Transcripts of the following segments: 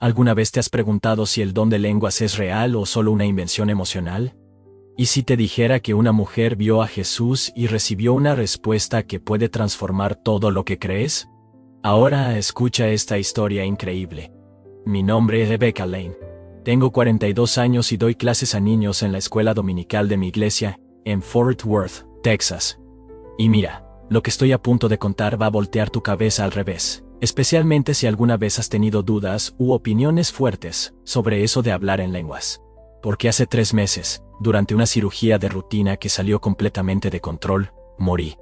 ¿Alguna vez te has preguntado si el don de lenguas es real o solo una invención emocional? ¿Y si te dijera que una mujer vio a Jesús y recibió una respuesta que puede transformar todo lo que crees? Ahora escucha esta historia increíble. Mi nombre es Rebecca Lane. Tengo 42 años y doy clases a niños en la escuela dominical de mi iglesia, en Fort Worth, Texas. Y mira, lo que estoy a punto de contar va a voltear tu cabeza al revés, especialmente si alguna vez has tenido dudas u opiniones fuertes sobre eso de hablar en lenguas. Porque hace 3 meses, durante una cirugía de rutina que salió completamente de control, morí.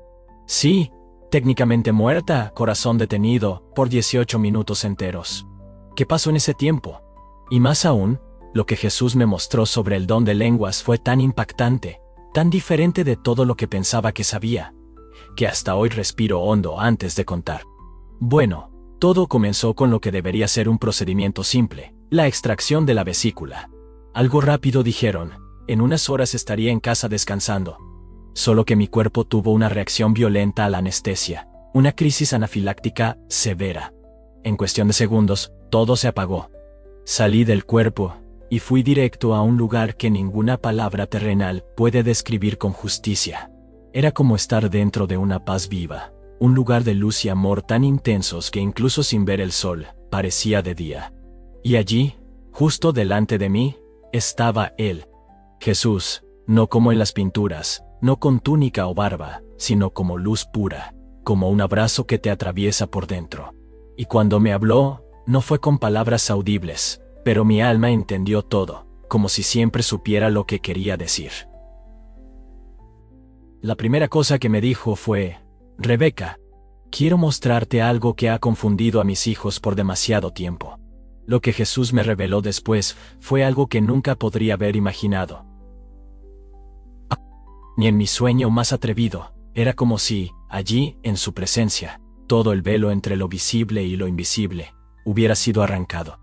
Sí, técnicamente muerta, corazón detenido, por 18 minutos enteros. ¿Qué pasó en ese tiempo? Y más aún, lo que Jesús me mostró sobre el don de lenguas fue tan impactante, tan diferente de todo lo que pensaba que sabía, que hasta hoy respiro hondo antes de contar. Bueno, todo comenzó con lo que debería ser un procedimiento simple, la extracción de la vesícula. Algo rápido dijeron, en unas horas estaría en casa descansando. Solo que mi cuerpo tuvo una reacción violenta a la anestesia, una crisis anafiláctica severa. En cuestión de segundos, todo se apagó. Salí del cuerpo y fui directo a un lugar que ninguna palabra terrenal puede describir con justicia. Era como estar dentro de una paz viva, un lugar de luz y amor tan intensos que incluso sin ver el sol, parecía de día. Y allí, justo delante de mí, estaba Él, Jesús, no como en las pinturas, no con túnica o barba, sino como luz pura, como un abrazo que te atraviesa por dentro. Y cuando me habló, no fue con palabras audibles, pero mi alma entendió todo, como si siempre supiera lo que quería decir. La primera cosa que me dijo fue, Rebecca, quiero mostrarte algo que ha confundido a mis hijos por demasiado tiempo. Lo que Jesús me reveló después fue algo que nunca podría haber imaginado. Ni en mi sueño más atrevido, era como si, allí, en su presencia, todo el velo entre lo visible y lo invisible, hubiera sido arrancado.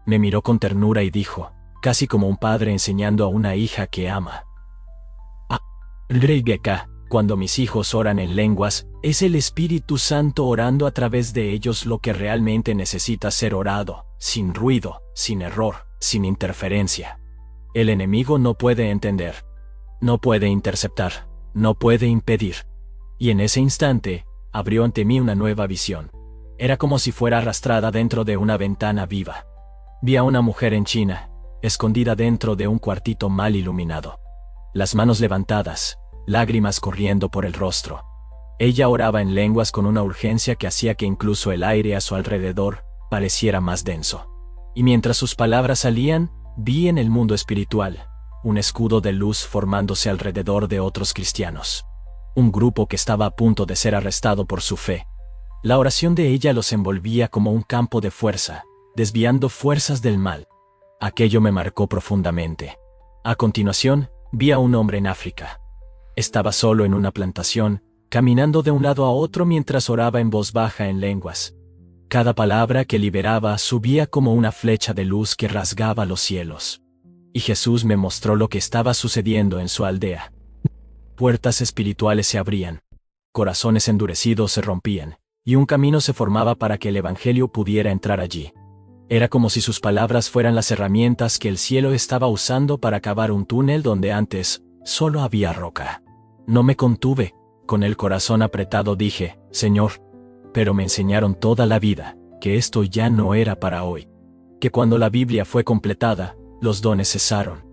Me miró con ternura y dijo, casi como un padre enseñando a una hija que ama. Rebecca, cuando mis hijos oran en lenguas, es el Espíritu Santo orando a través de ellos lo que realmente necesita ser orado, sin ruido, sin error, sin interferencia. El enemigo no puede entender, no puede interceptar, no puede impedir. Y en ese instante, abrió ante mí una nueva visión. Era como si fuera arrastrada dentro de una ventana viva. Vi a una mujer en China, escondida dentro de un cuartito mal iluminado. Las manos levantadas, lágrimas corriendo por el rostro. Ella oraba en lenguas con una urgencia que hacía que incluso el aire a su alrededor pareciera más denso. Y mientras sus palabras salían, vi en el mundo espiritual un escudo de luz formándose alrededor de otros cristianos. Un grupo que estaba a punto de ser arrestado por su fe. La oración de ella los envolvía como un campo de fuerza, desviando fuerzas del mal. Aquello me marcó profundamente. A continuación, vi a un hombre en África. Estaba solo en una plantación, caminando de un lado a otro mientras oraba en voz baja en lenguas. Cada palabra que liberaba subía como una flecha de luz que rasgaba los cielos. Y Jesús me mostró lo que estaba sucediendo en su aldea. Puertas espirituales se abrían, corazones endurecidos se rompían, y un camino se formaba para que el Evangelio pudiera entrar allí. Era como si sus palabras fueran las herramientas que el cielo estaba usando para cavar un túnel donde antes solo había roca. No me contuve, con el corazón apretado dije, Señor, pero me enseñaron toda la vida que esto ya no era para hoy. Que cuando la Biblia fue completada, los dones cesaron.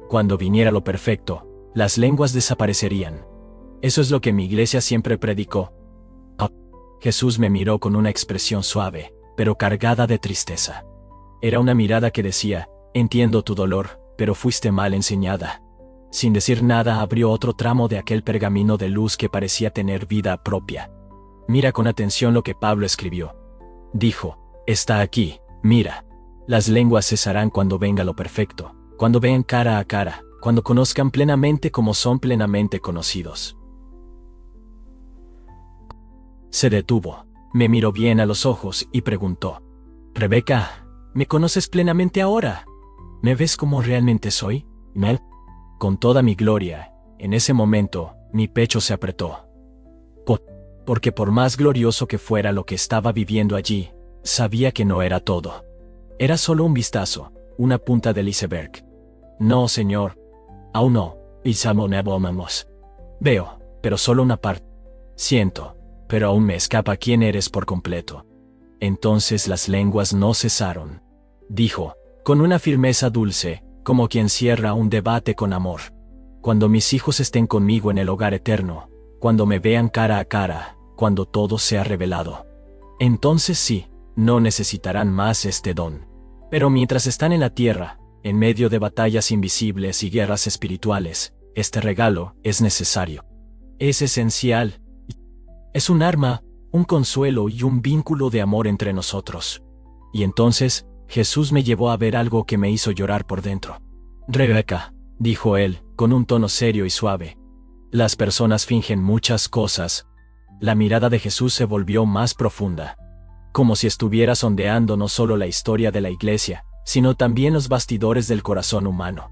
Cuando viniera lo perfecto, las lenguas desaparecerían. Eso es lo que mi iglesia siempre predicó. Jesús me miró con una expresión suave, pero cargada de tristeza. Era una mirada que decía, entiendo tu dolor, pero fuiste mal enseñada. Sin decir nada abrió otro tramo de aquel pergamino de luz que parecía tener vida propia. Mira con atención lo que Pablo escribió. Dijo, está aquí, mira. Las lenguas cesarán cuando venga lo perfecto, cuando vean cara a cara, cuando conozcan plenamente como son plenamente conocidos. Se detuvo, me miró bien a los ojos y preguntó, Rebecca, ¿me conoces plenamente ahora? ¿Me ves como realmente soy? Mel. Con toda mi gloria, en ese momento, mi pecho se apretó. Porque por más glorioso que fuera lo que estaba viviendo allí, sabía que no era todo. Era solo un vistazo, una punta del iceberg. No, señor. Aún no. Vamos. Veo, pero solo una parte. Siento, pero aún me escapa quién eres por completo. Entonces las lenguas no cesaron. Dijo, con una firmeza dulce, como quien cierra un debate con amor. Cuando mis hijos estén conmigo en el hogar eterno, cuando me vean cara a cara, cuando todo sea revelado. Entonces sí, no necesitarán más este don. Pero mientras están en la tierra, en medio de batallas invisibles y guerras espirituales, este regalo es necesario. Es esencial. Es un arma, un consuelo y un vínculo de amor entre nosotros. Y entonces, Jesús me llevó a ver algo que me hizo llorar por dentro. Rebeca, dijo él, con un tono serio y suave. Las personas fingen muchas cosas. La mirada de Jesús se volvió más profunda. Como si estuviera sondeando no solo la historia de la iglesia, sino también los bastidores del corazón humano.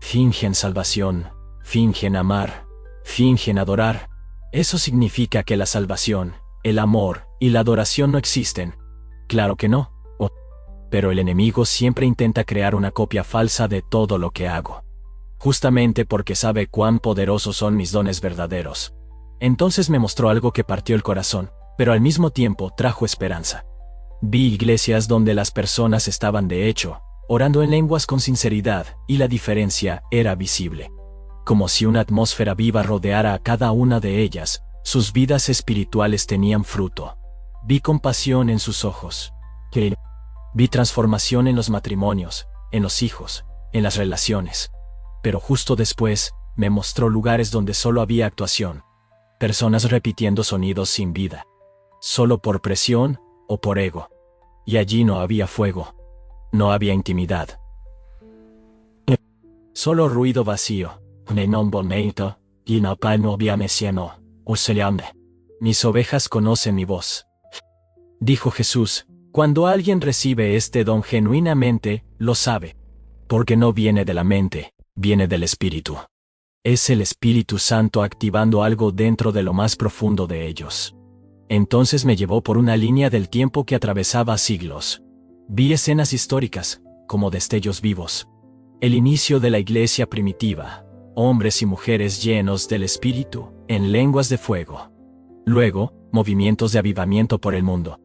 Fingen salvación, fingen amar, fingen adorar. Eso significa que la salvación, el amor y la adoración no existen. Claro que no. Pero el enemigo siempre intenta crear una copia falsa de todo lo que hago. Justamente porque sabe cuán poderosos son mis dones verdaderos. Entonces me mostró algo que partió el corazón, pero al mismo tiempo trajo esperanza. Vi iglesias donde las personas estaban de hecho, orando en lenguas con sinceridad, y la diferencia era visible. Como si una atmósfera viva rodeara a cada una de ellas, sus vidas espirituales tenían fruto. Vi compasión en sus ojos. Vi transformación en los matrimonios, en los hijos, en las relaciones. Pero justo después, me mostró lugares donde solo había actuación. Personas repitiendo sonidos sin vida. Solo por presión o por ego. Y allí no había fuego. No había intimidad. Solo ruido vacío. Mis ovejas conocen mi voz. Dijo Jesús, cuando alguien recibe este don genuinamente, lo sabe. Porque no viene de la mente, viene del Espíritu. Es el Espíritu Santo activando algo dentro de lo más profundo de ellos. Entonces me llevó por una línea del tiempo que atravesaba siglos. Vi escenas históricas, como destellos vivos. El inicio de la iglesia primitiva, hombres y mujeres llenos del Espíritu, en lenguas de fuego. Luego, movimientos de avivamiento por el mundo.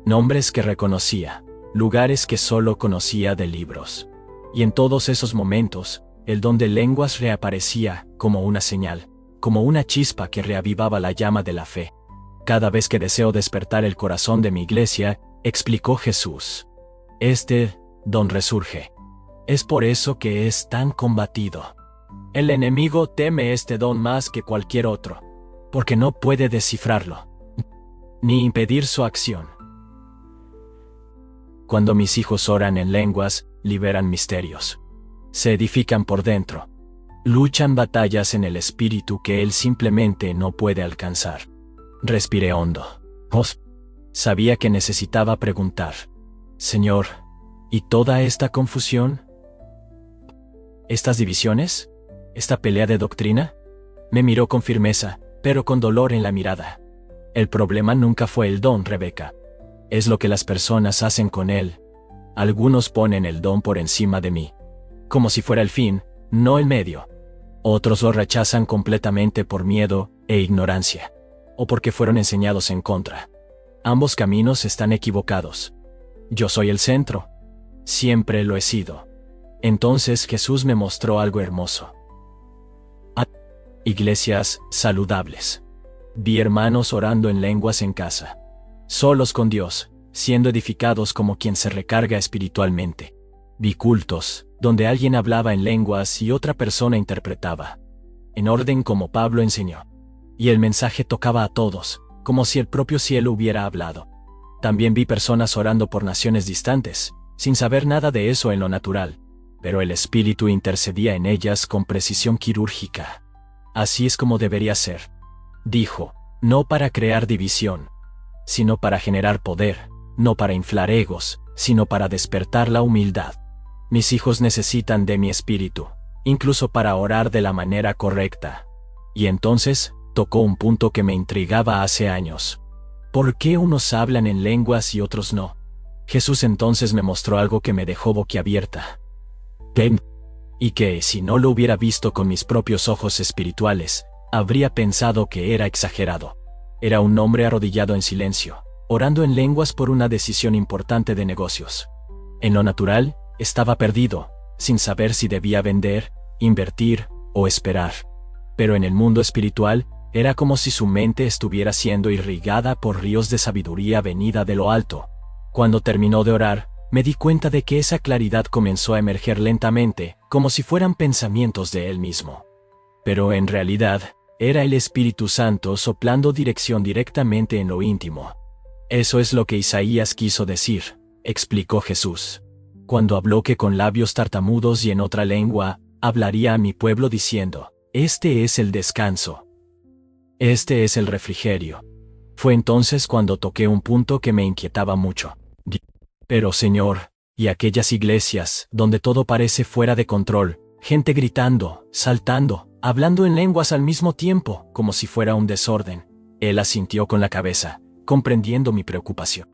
Nombres que reconocía, lugares que solo conocía de libros. Y en todos esos momentos, el don de lenguas reaparecía como una señal, como una chispa que reavivaba la llama de la fe. Cada vez que deseo despertar el corazón de mi iglesia, explicó Jesús, este don resurge. Es por eso que es tan combatido. El enemigo teme este don más que cualquier otro, porque no puede descifrarlo, ni impedir su acción. Cuando mis hijos oran en lenguas, liberan misterios. Se edifican por dentro. Luchan batallas en el espíritu que él simplemente no puede alcanzar. Respiré hondo. Sabía que necesitaba preguntar. Señor, ¿y toda esta confusión? ¿Estas divisiones? ¿Esta pelea de doctrina? Me miró con firmeza, pero con dolor en la mirada. El problema nunca fue el don, Rebeca. Es lo que las personas hacen con él. Algunos ponen el don por encima de mí. Como si fuera el fin, no el medio. Otros lo rechazan completamente por miedo e ignorancia. O porque fueron enseñados en contra. Ambos caminos están equivocados. Yo soy el centro. Siempre lo he sido. Entonces Jesús me mostró algo hermoso. Iglesias saludables. Vi hermanos orando en lenguas en casa. Solos con Dios, siendo edificados como quien se recarga espiritualmente. Vi cultos, donde alguien hablaba en lenguas y otra persona interpretaba. En orden como Pablo enseñó. Y el mensaje tocaba a todos, como si el propio cielo hubiera hablado. También vi personas orando por naciones distantes, sin saber nada de eso en lo natural, pero el Espíritu intercedía en ellas con precisión quirúrgica. Así es como debería ser. Dijo, no para crear división, sino para generar poder, no para inflar egos, sino para despertar la humildad. Mis hijos necesitan de mi espíritu, incluso para orar de la manera correcta. Y entonces, tocó un punto que me intrigaba hace años. ¿Por qué unos hablan en lenguas y otros no? Jesús entonces me mostró algo que me dejó boquiabierta. Y que, si no lo hubiera visto con mis propios ojos espirituales, habría pensado que era exagerado. Era un hombre arrodillado en silencio, orando en lenguas por una decisión importante de negocios. En lo natural, estaba perdido, sin saber si debía vender, invertir o esperar. Pero en el mundo espiritual, era como si su mente estuviera siendo irrigada por ríos de sabiduría venida de lo alto. Cuando terminó de orar, me di cuenta de que esa claridad comenzó a emerger lentamente, como si fueran pensamientos de él mismo. Pero en realidad, era el Espíritu Santo soplando dirección directamente en lo íntimo. Eso es lo que Isaías quiso decir, explicó Jesús, cuando habló que con labios tartamudos y en otra lengua, hablaría a mi pueblo diciendo, este es el descanso. Este es el refrigerio. Fue entonces cuando toqué un punto que me inquietaba mucho. Pero Señor, ¿y aquellas iglesias, donde todo parece fuera de control, gente gritando, saltando, hablando en lenguas al mismo tiempo, como si fuera un desorden? Él asintió con la cabeza, comprendiendo mi preocupación.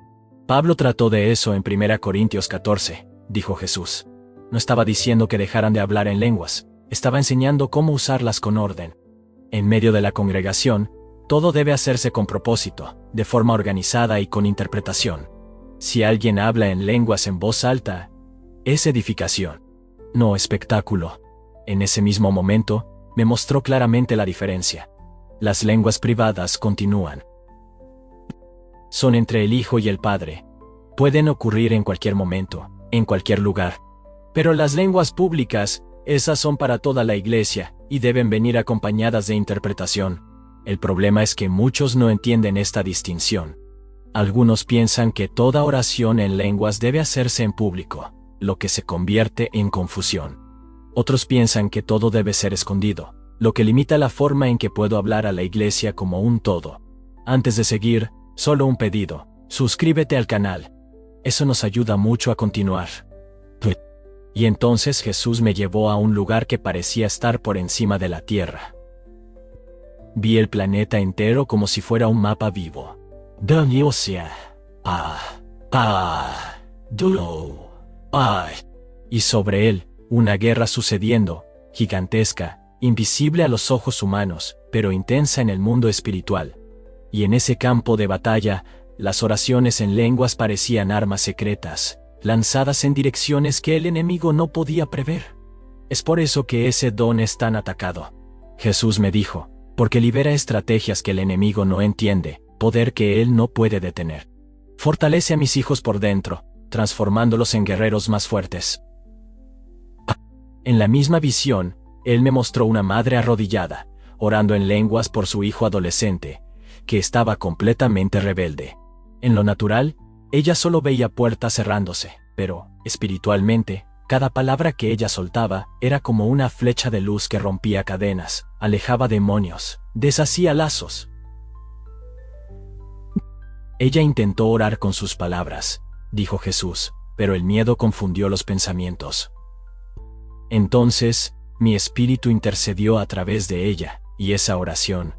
Pablo trató de eso en 1 Corintios 14, dijo Jesús. No estaba diciendo que dejaran de hablar en lenguas, estaba enseñando cómo usarlas con orden. En medio de la congregación, todo debe hacerse con propósito, de forma organizada y con interpretación. Si alguien habla en lenguas en voz alta, es edificación, no espectáculo. En ese mismo momento, me mostró claramente la diferencia. Las lenguas privadas continúan. Son entre el Hijo y el Padre. Pueden ocurrir en cualquier momento, en cualquier lugar. Pero las lenguas públicas, esas son para toda la iglesia, y deben venir acompañadas de interpretación. El problema es que muchos no entienden esta distinción. Algunos piensan que toda oración en lenguas debe hacerse en público, lo que se convierte en confusión. Otros piensan que todo debe ser escondido, lo que limita la forma en que puedo hablar a la iglesia como un todo. Antes de seguir, solo un pedido: suscríbete al canal. Eso nos ayuda mucho a continuar. Y entonces Jesús me llevó a un lugar que parecía estar por encima de la tierra. Vi el planeta entero como si fuera un mapa vivo. Y sobre él, una guerra sucediendo, gigantesca, invisible a los ojos humanos, pero intensa en el mundo espiritual. Y en ese campo de batalla, las oraciones en lenguas parecían armas secretas, lanzadas en direcciones que el enemigo no podía prever. Es por eso que ese don es tan atacado. Jesús me dijo, porque libera estrategias que el enemigo no entiende, poder que él no puede detener. Fortalece a mis hijos por dentro, transformándolos en guerreros más fuertes. En la misma visión, él me mostró una madre arrodillada, orando en lenguas por su hijo adolescente, que estaba completamente rebelde. En lo natural, ella solo veía puertas cerrándose, pero, espiritualmente, cada palabra que ella soltaba era como una flecha de luz que rompía cadenas, alejaba demonios, deshacía lazos. Ella intentó orar con sus palabras, dijo Jesús, pero el miedo confundió los pensamientos. Entonces, mi espíritu intercedió a través de ella, y esa oración,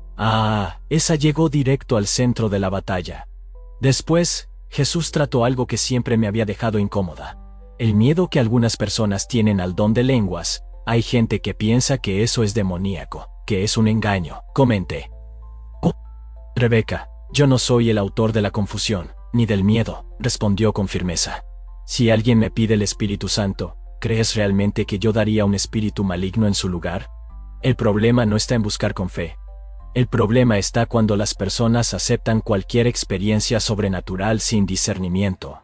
esa llegó directo al centro de la batalla. Después, Jesús trató algo que siempre me había dejado incómoda. El miedo que algunas personas tienen al don de lenguas. Hay gente que piensa que eso es demoníaco, que es un engaño, comenté. Rebeca, yo no soy el autor de la confusión, ni del miedo, respondió con firmeza. Si alguien me pide el Espíritu Santo, ¿crees realmente que yo daría un espíritu maligno en su lugar? El problema no está en buscar con fe. El problema está cuando las personas aceptan cualquier experiencia sobrenatural sin discernimiento.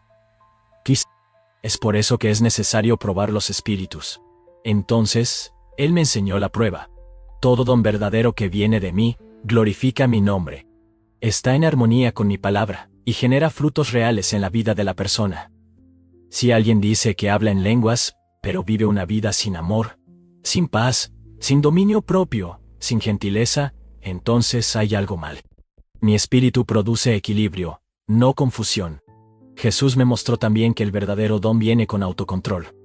Es por eso que es necesario probar los espíritus. Entonces, él me enseñó la prueba. Todo don verdadero que viene de mí, glorifica mi nombre. Está en armonía con mi palabra, y genera frutos reales en la vida de la persona. Si alguien dice que habla en lenguas, pero vive una vida sin amor, sin paz, sin dominio propio, sin gentileza, entonces hay algo mal. Mi espíritu produce equilibrio, no confusión. Jesús me mostró también que el verdadero don viene con autocontrol.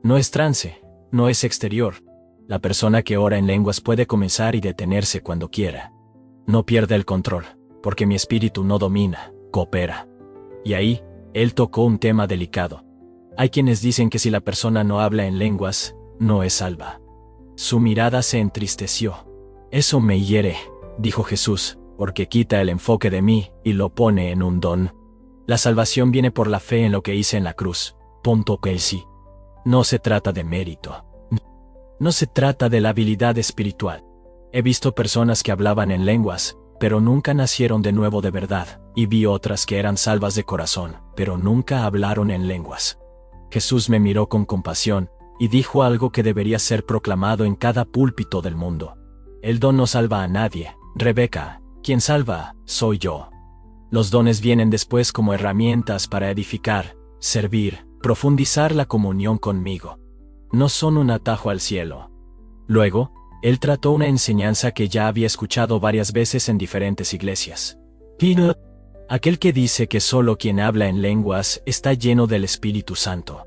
No es trance, no es exterior. La persona que ora en lenguas puede comenzar y detenerse cuando quiera. No pierde el control, porque mi espíritu no domina, coopera. Y ahí, Él tocó un tema delicado. Hay quienes dicen que si la persona no habla en lenguas, no es salva. Su mirada se entristeció. Eso me hiere, dijo Jesús, porque quita el enfoque de mí y lo pone en un don. La salvación viene por la fe en lo que hice en la cruz. Punto que sí. No se trata de mérito. No se trata de la habilidad espiritual. He visto personas que hablaban en lenguas, pero nunca nacieron de nuevo de verdad, y vi otras que eran salvas de corazón, pero nunca hablaron en lenguas. Jesús me miró con compasión, y dijo algo que debería ser proclamado en cada púlpito del mundo. El don no salva a nadie, Rebeca, quien salva, soy yo. Los dones vienen después como herramientas para edificar, servir, profundizar la comunión conmigo. No son un atajo al cielo. Luego, él trató una enseñanza que ya había escuchado varias veces en diferentes iglesias. Aquel que dice que solo quien habla en lenguas está lleno del Espíritu Santo.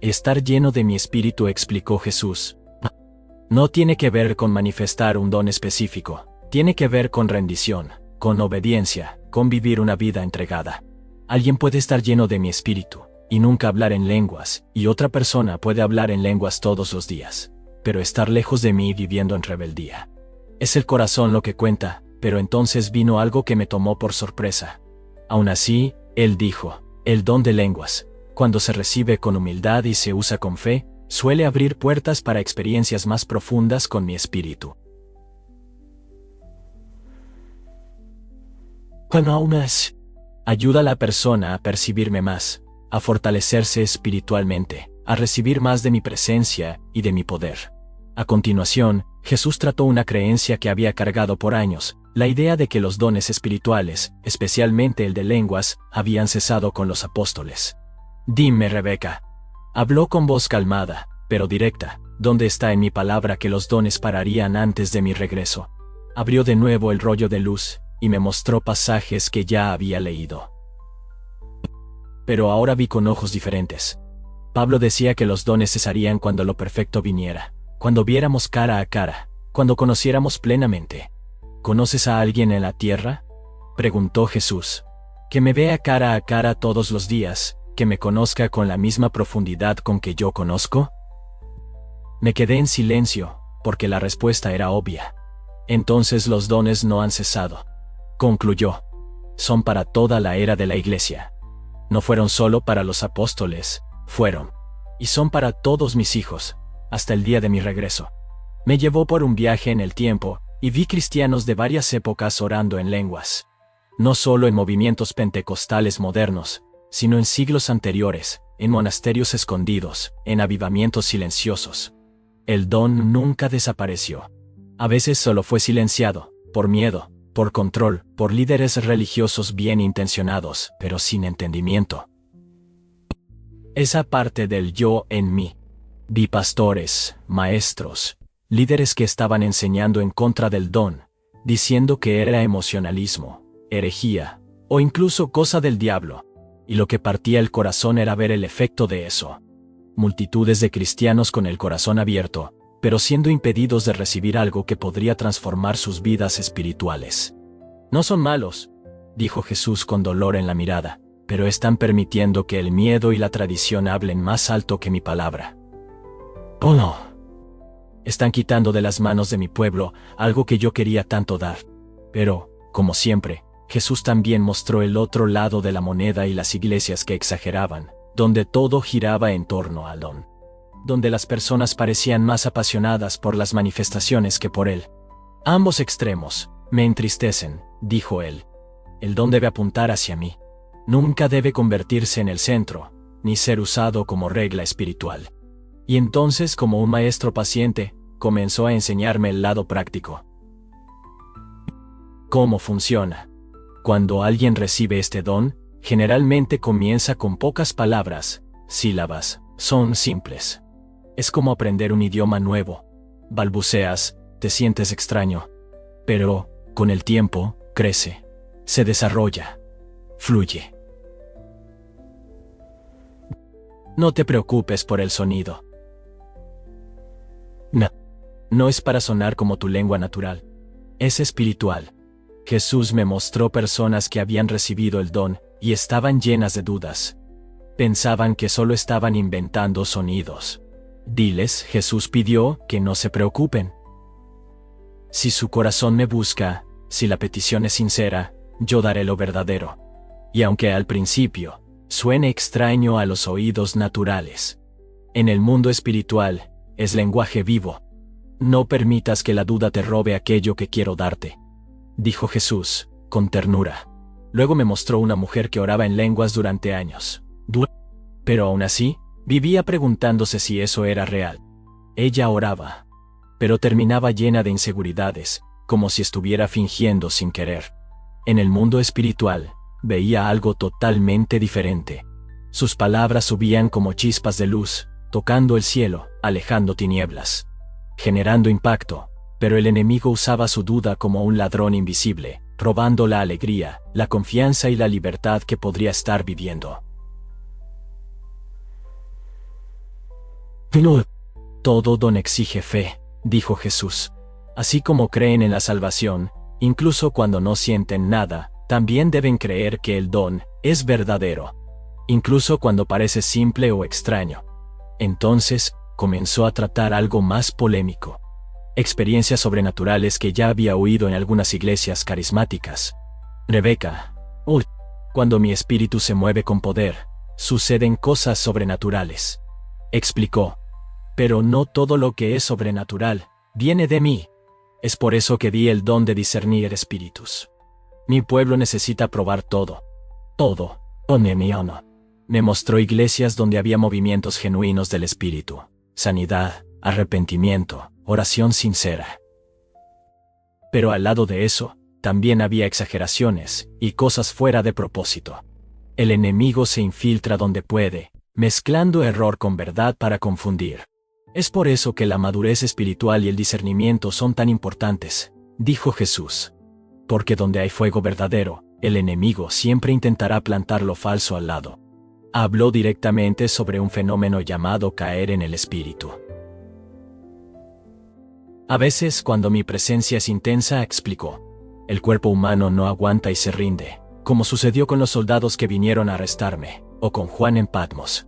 Estar lleno de mi espíritu, explicó Jesús, no tiene que ver con manifestar un don específico, tiene que ver con rendición, con obediencia, con vivir una vida entregada. Alguien puede estar lleno de mi espíritu y nunca hablar en lenguas, y otra persona puede hablar en lenguas todos los días, pero estar lejos de mí viviendo en rebeldía. Es el corazón lo que cuenta, pero entonces vino algo que me tomó por sorpresa. Aún así, él dijo, el don de lenguas, cuando se recibe con humildad y se usa con fe, suele abrir puertas para experiencias más profundas con mi espíritu. Cuando aún más, ayuda a la persona a percibirme más, a fortalecerse espiritualmente, a recibir más de mi presencia y de mi poder. A continuación, Jesús trató una creencia que había cargado por años, la idea de que los dones espirituales, especialmente el de lenguas, habían cesado con los apóstoles. Dime, Rebeca. Habló con voz calmada, pero directa, ¿dónde está en mi palabra que los dones pararían antes de mi regreso? Abrió de nuevo el rollo de luz, y me mostró pasajes que ya había leído. Pero ahora vi con ojos diferentes. Pablo decía que los dones cesarían cuando lo perfecto viniera, cuando viéramos cara a cara, cuando conociéramos plenamente. ¿Conoces a alguien en la tierra?, preguntó Jesús. Que me vea cara a cara todos los días, que me conozca con la misma profundidad con que yo conozco. Me quedé en silencio, porque la respuesta era obvia. Entonces los dones no han cesado. Concluyó. Son para toda la era de la Iglesia. No fueron solo para los apóstoles, fueron. Y son para todos mis hijos, hasta el día de mi regreso. Me llevó por un viaje en el tiempo, y vi cristianos de varias épocas orando en lenguas. No solo en movimientos pentecostales modernos, sino en siglos anteriores, en monasterios escondidos, en avivamientos silenciosos. El don nunca desapareció. A veces solo fue silenciado, por miedo, por control, por líderes religiosos bien intencionados, pero sin entendimiento. Esa parte del yo en mí. Vi pastores, maestros, líderes que estaban enseñando en contra del don, diciendo que era emocionalismo, herejía, o incluso cosa del diablo. Y lo que partía el corazón era ver el efecto de eso. Multitudes de cristianos con el corazón abierto, pero siendo impedidos de recibir algo que podría transformar sus vidas espirituales. No son malos, dijo Jesús con dolor en la mirada, pero están permitiendo que el miedo y la tradición hablen más alto que mi palabra. Oh no. Están quitando de las manos de mi pueblo algo que yo quería tanto dar. Pero, como siempre, Jesús también mostró el otro lado de la moneda y las iglesias que exageraban, donde todo giraba en torno al don. Donde las personas parecían más apasionadas por las manifestaciones que por él. Ambos extremos me entristecen, dijo él. El don debe apuntar hacia mí. Nunca debe convertirse en el centro, ni ser usado como regla espiritual. Y entonces, como un maestro paciente, comenzó a enseñarme el lado práctico. ¿Cómo funciona? Cuando alguien recibe este don, generalmente comienza con pocas palabras, sílabas, son simples. Es como aprender un idioma nuevo. Balbuceas, te sientes extraño. Pero, con el tiempo, crece, se desarrolla, fluye. No te preocupes por el sonido. No es para sonar como tu lengua natural. Es espiritual. Jesús me mostró personas que habían recibido el don, y estaban llenas de dudas. Pensaban que solo estaban inventando sonidos. Diles, Jesús pidió, que no se preocupen. Si su corazón me busca, si la petición es sincera, yo daré lo verdadero. Y aunque al principio suene extraño a los oídos naturales, en el mundo espiritual es lenguaje vivo. No permitas que la duda te robe aquello que quiero darte, dijo Jesús, con ternura. Luego me mostró una mujer que oraba en lenguas durante años. Pero aún así, vivía preguntándose si eso era real. Ella oraba, pero terminaba llena de inseguridades, como si estuviera fingiendo sin querer. En el mundo espiritual, veía algo totalmente diferente. Sus palabras subían como chispas de luz, tocando el cielo, alejando tinieblas, generando impacto, pero el enemigo usaba su duda como un ladrón invisible, robando la alegría, la confianza y la libertad que podría estar viviendo. Todo don exige fe, dijo Jesús. Así como creen en la salvación, incluso cuando no sienten nada, también deben creer que el don es verdadero, incluso cuando parece simple o extraño. Entonces, comenzó a tratar algo más polémico. Experiencias sobrenaturales que ya había oído en algunas iglesias carismáticas. Rebeca, cuando mi espíritu se mueve con poder, suceden cosas sobrenaturales, explicó. Pero no todo lo que es sobrenatural viene de mí. Es por eso que di el don de discernir espíritus. Mi pueblo necesita probar todo. Todo. Me mostró iglesias donde había movimientos genuinos del espíritu, sanidad, arrepentimiento, oración sincera. Pero al lado de eso, también había exageraciones y cosas fuera de propósito. El enemigo se infiltra donde puede, mezclando error con verdad para confundir. Es por eso que la madurez espiritual y el discernimiento son tan importantes, dijo Jesús. Porque donde hay fuego verdadero, el enemigo siempre intentará plantar lo falso al lado. Habló directamente sobre un fenómeno llamado caer en el espíritu. A veces, cuando mi presencia es intensa, explicó, el cuerpo humano no aguanta y se rinde, como sucedió con los soldados que vinieron a arrestarme, o con Juan en Patmos.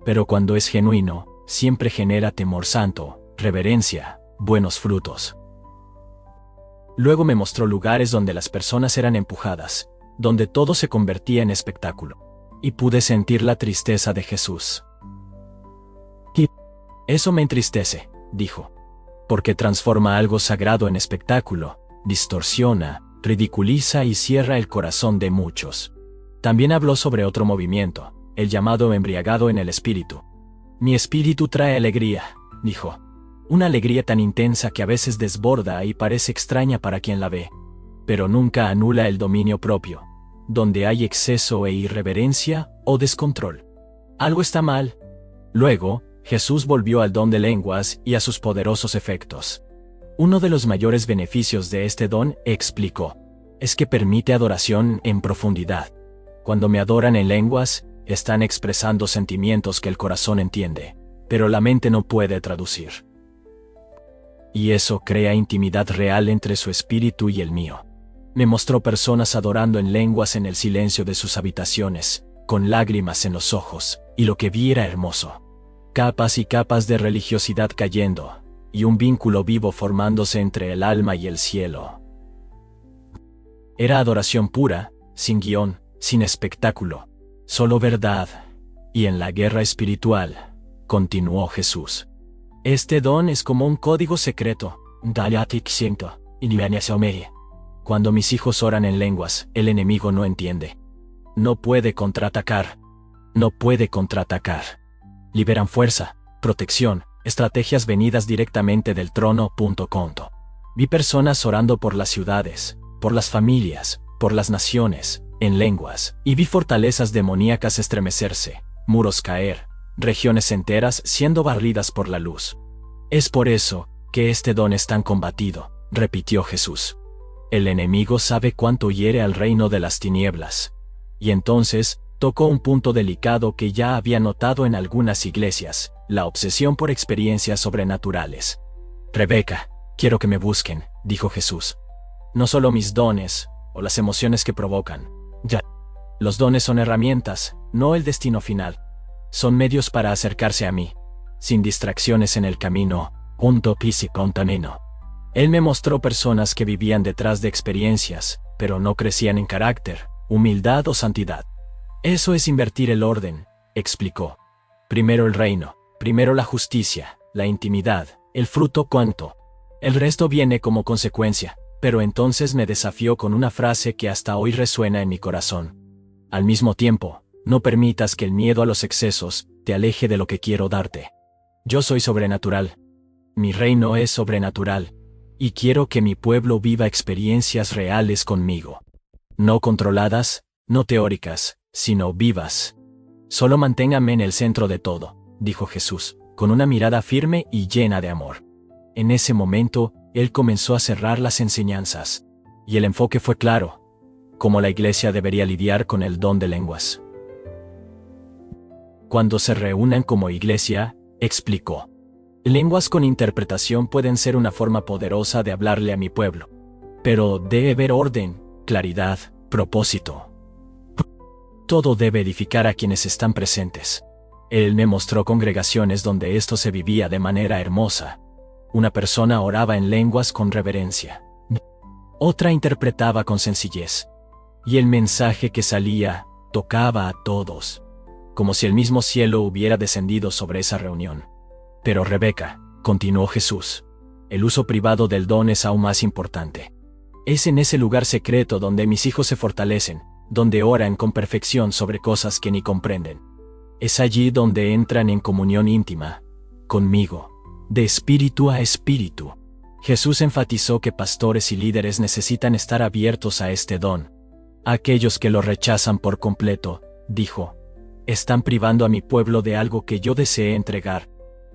Pero cuando es genuino, siempre genera temor santo, reverencia, buenos frutos. Luego me mostró lugares donde las personas eran empujadas, donde todo se convertía en espectáculo, y pude sentir la tristeza de Jesús. Eso me entristece, dijo, porque transforma algo sagrado en espectáculo, distorsiona, ridiculiza y cierra el corazón de muchos. También habló sobre otro movimiento, el llamado embriagado en el espíritu. Mi espíritu trae alegría, dijo. Una alegría tan intensa que a veces desborda y parece extraña para quien la ve, pero nunca anula el dominio propio, donde hay exceso e irreverencia o descontrol. Algo está mal. Luego, Jesús volvió al don de lenguas y a sus poderosos efectos. Uno de los mayores beneficios de este don, explicó, es que permite adoración en profundidad. Cuando me adoran en lenguas, están expresando sentimientos que el corazón entiende, pero la mente no puede traducir. Y eso crea intimidad real entre su espíritu y el mío. Me mostró personas adorando en lenguas en el silencio de sus habitaciones, con lágrimas en los ojos, y lo que vi era hermoso. Capas y capas de religiosidad cayendo, y un vínculo vivo formándose entre el alma y el cielo. Era adoración pura, sin guión, sin espectáculo, solo verdad. Y en la guerra espiritual, continuó Jesús, este don es como un código secreto. Cuando mis hijos oran en lenguas, el enemigo no entiende. No puede contraatacar. No puede contraatacar. Liberan fuerza, protección, estrategias venidas directamente del trono. Vi personas orando por las ciudades, por las familias, por las naciones, en lenguas, y vi fortalezas demoníacas estremecerse, muros caer, regiones enteras siendo barridas por la luz. Es por eso que este don es tan combatido, repitió Jesús. El enemigo sabe cuánto hiere al reino de las tinieblas. Y entonces, tocó un punto delicado que ya había notado en algunas iglesias, la obsesión por experiencias sobrenaturales. Rebeca, quiero que me busquen, dijo Jesús. No solo mis dones, o las emociones que provocan. Ya. Los dones son herramientas, no el destino final. Son medios para acercarse a mí, sin distracciones en el camino, punto pisi contamino. Él me mostró personas que vivían detrás de experiencias, pero no crecían en carácter, humildad o santidad. Eso es invertir el orden, explicó. Primero el reino, primero la justicia, la intimidad, el fruto cuanto. El resto viene como consecuencia, pero entonces me desafió con una frase que hasta hoy resuena en mi corazón. Al mismo tiempo, no permitas que el miedo a los excesos te aleje de lo que quiero darte. Yo soy sobrenatural. Mi reino es sobrenatural. Y quiero que mi pueblo viva experiencias reales conmigo. No controladas, no teóricas, sino vivas. Solo manténgame en el centro de todo, dijo Jesús, con una mirada firme y llena de amor. En ese momento, él comenzó a cerrar las enseñanzas. Y el enfoque fue claro. Cómo la iglesia debería lidiar con el don de lenguas. Cuando se reúnan como iglesia, explicó. Lenguas con interpretación pueden ser una forma poderosa de hablarle a mi pueblo. Pero debe haber orden, claridad, propósito. Todo debe edificar a quienes están presentes. Él me mostró congregaciones donde esto se vivía de manera hermosa. Una persona oraba en lenguas con reverencia. Otra interpretaba con sencillez. Y el mensaje que salía tocaba a todos. Como si el mismo cielo hubiera descendido sobre esa reunión. Pero Rebeca, continuó Jesús, el uso privado del don es aún más importante. Es en ese lugar secreto donde mis hijos se fortalecen, donde oran con perfección sobre cosas que ni comprenden. Es allí donde entran en comunión íntima, conmigo, de espíritu a espíritu. Jesús enfatizó que pastores y líderes necesitan estar abiertos a este don. Aquellos que lo rechazan por completo, dijo, están privando a mi pueblo de algo que yo deseé entregar.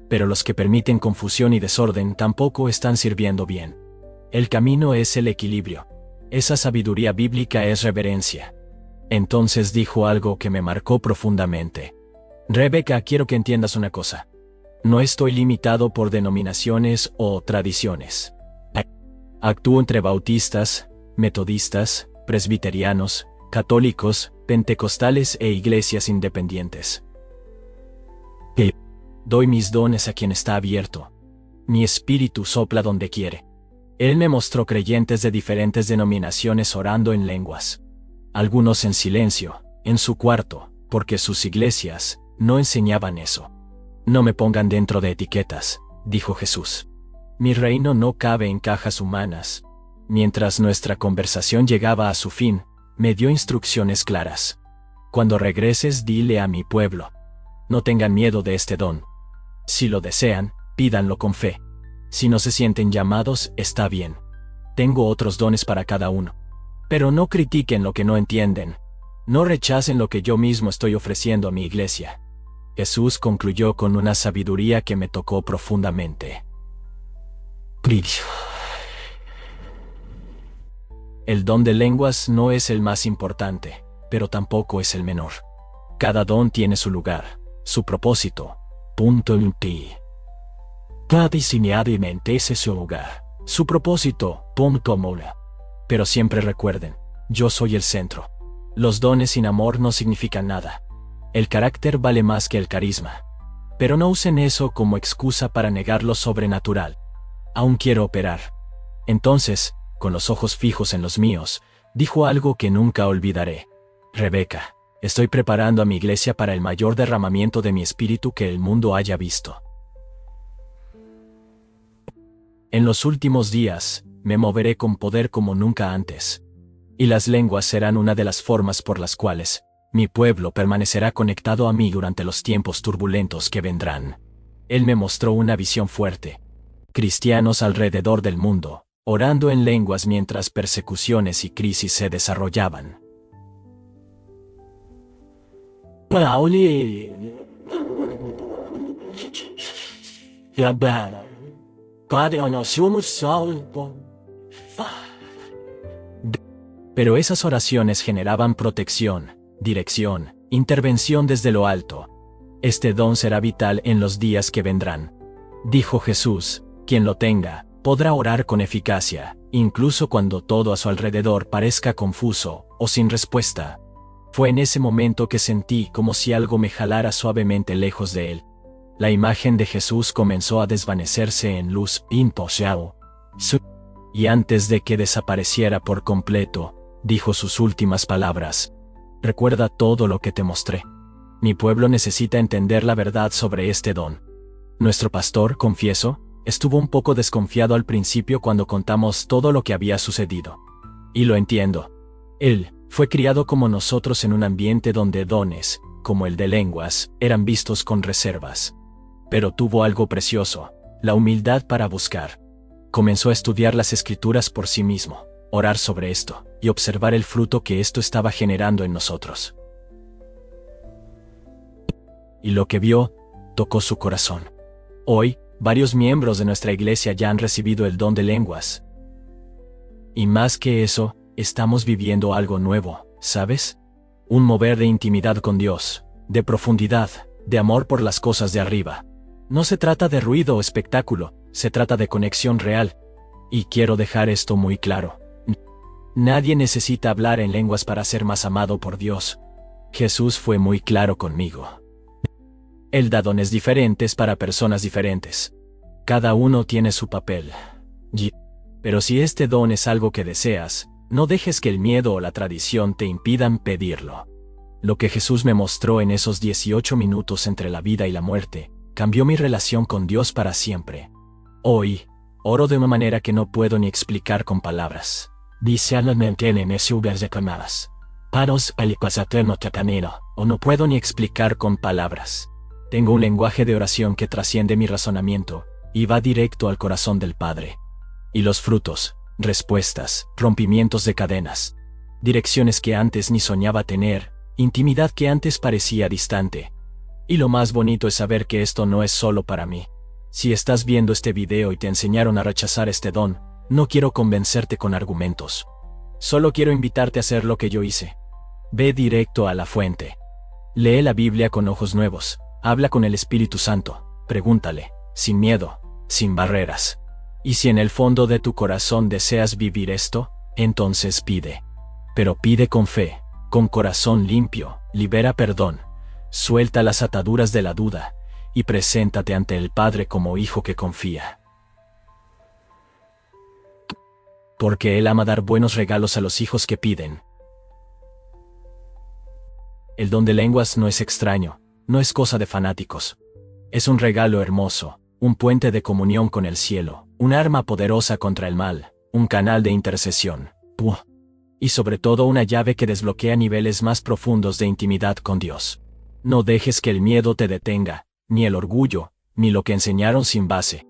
Pero los que permiten confusión y desorden tampoco están sirviendo bien. El camino es el equilibrio. Esa sabiduría bíblica es reverencia. Entonces dijo algo que me marcó profundamente. Rebeca, quiero que entiendas una cosa. No estoy limitado por denominaciones o tradiciones. Actúo entre bautistas, metodistas, presbiterianos, católicos, pentecostales e iglesias independientes. Doy mis dones a quien está abierto. Mi espíritu sopla donde quiere. Él me mostró creyentes de diferentes denominaciones orando en lenguas. Algunos en silencio, en su cuarto, porque sus iglesias no enseñaban eso. No me pongan dentro de etiquetas, dijo Jesús. Mi reino no cabe en cajas humanas. Mientras nuestra conversación llegaba a su fin, me dio instrucciones claras. Cuando regreses, dile a mi pueblo. No tengan miedo de este don. Si lo desean, pídanlo con fe. Si no se sienten llamados, está bien. Tengo otros dones para cada uno. Pero no critiquen lo que no entienden. No rechacen lo que yo mismo estoy ofreciendo a mi iglesia. Jesús concluyó con una sabiduría que me tocó profundamente. El don de lenguas no es el más importante, pero tampoco es el menor. Cada don tiene su lugar, su propósito. Punto en ti. Cada diseñadamente ese es su lugar, su propósito, punto mola. Pero siempre recuerden, yo soy el centro. Los dones sin amor no significan nada. El carácter vale más que el carisma. Pero no usen eso como excusa para negar lo sobrenatural. Aún quiero operar. Entonces, con los ojos fijos en los míos, dijo algo que nunca olvidaré. Rebeca. Estoy preparando a mi iglesia para el mayor derramamiento de mi espíritu que el mundo haya visto. En los últimos días, me moveré con poder como nunca antes. Y las lenguas serán una de las formas por las cuales mi pueblo permanecerá conectado a mí durante los tiempos turbulentos que vendrán. Él me mostró una visión fuerte. Cristianos alrededor del mundo, orando en lenguas mientras persecuciones y crisis se desarrollaban. Pero esas oraciones generaban protección, dirección, intervención desde lo alto. Este don será vital en los días que vendrán. Dijo Jesús, quien lo tenga, podrá orar con eficacia, incluso cuando todo a su alrededor parezca confuso o sin respuesta. Fue en ese momento que sentí como si algo me jalara suavemente lejos de él. La imagen de Jesús comenzó a desvanecerse en luz imposible. Y antes de que desapareciera por completo, dijo sus últimas palabras. Recuerda todo lo que te mostré. Mi pueblo necesita entender la verdad sobre este don. Nuestro pastor, confieso, estuvo un poco desconfiado al principio cuando contamos todo lo que había sucedido. Y lo entiendo. Él fue criado como nosotros en un ambiente donde dones, como el de lenguas, eran vistos con reservas. Pero tuvo algo precioso, la humildad para buscar. Comenzó a estudiar las escrituras por sí mismo, orar sobre esto, y observar el fruto que esto estaba generando en nosotros. Y lo que vio, tocó su corazón. Hoy, varios miembros de nuestra iglesia ya han recibido el don de lenguas. Y más que eso, estamos viviendo algo nuevo, ¿sabes? Un mover de intimidad con Dios, de profundidad, de amor por las cosas de arriba. No se trata de ruido o espectáculo, se trata de conexión real. Y quiero dejar esto muy claro. Nadie necesita hablar en lenguas para ser más amado por Dios. Jesús fue muy claro conmigo. Él da dones diferentes para personas diferentes. Cada uno tiene su papel. Pero si este don es algo que deseas, no dejes que el miedo o la tradición te impidan pedirlo. Lo que Jesús me mostró en esos 18 minutos entre la vida y la muerte, cambió mi relación con Dios para siempre. Hoy, oro de una manera que no puedo ni explicar con palabras. O no puedo ni explicar con palabras. Tengo un lenguaje de oración que trasciende mi razonamiento, y va directo al corazón del Padre. Y los frutos, respuestas, rompimientos de cadenas, direcciones que antes ni soñaba tener, intimidad que antes parecía distante. Y lo más bonito es saber que esto no es solo para mí. Si estás viendo este video y te enseñaron a rechazar este don, no quiero convencerte con argumentos. Solo quiero invitarte a hacer lo que yo hice. Ve directo a la fuente. Lee la Biblia con ojos nuevos, habla con el Espíritu Santo, pregúntale, sin miedo, sin barreras. Y si en el fondo de tu corazón deseas vivir esto, entonces pide. Pero pide con fe, con corazón limpio, libera perdón, suelta las ataduras de la duda, y preséntate ante el Padre como hijo que confía. Porque Él ama dar buenos regalos a los hijos que piden. El don de lenguas no es extraño, no es cosa de fanáticos. Es un regalo hermoso, un puente de comunión con el cielo, un arma poderosa contra el mal, un canal de intercesión, y sobre todo una llave que desbloquea niveles más profundos de intimidad con Dios. No dejes que el miedo te detenga, ni el orgullo, ni lo que enseñaron sin base.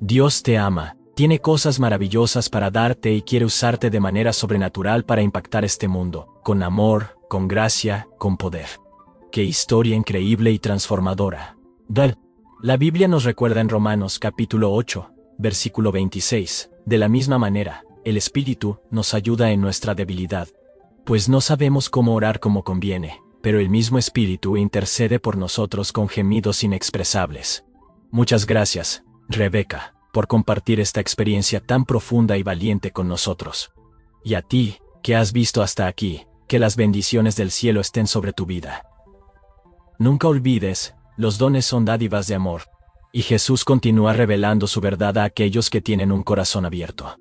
Dios te ama, tiene cosas maravillosas para darte y quiere usarte de manera sobrenatural para impactar este mundo, con amor, con gracia, con poder. ¡Qué historia increíble y transformadora! La Biblia nos recuerda en Romanos capítulo 8, versículo 26, de la misma manera, el Espíritu nos ayuda en nuestra debilidad. Pues no sabemos cómo orar como conviene, pero el mismo Espíritu intercede por nosotros con gemidos inexpresables. Muchas gracias, Rebeca, por compartir esta experiencia tan profunda y valiente con nosotros. Y a ti, que has visto hasta aquí, que las bendiciones del cielo estén sobre tu vida. Nunca olvides, los dones son dádivas de amor. Y Jesús continúa revelando su verdad a aquellos que tienen un corazón abierto.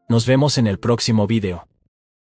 Nos vemos en el próximo video.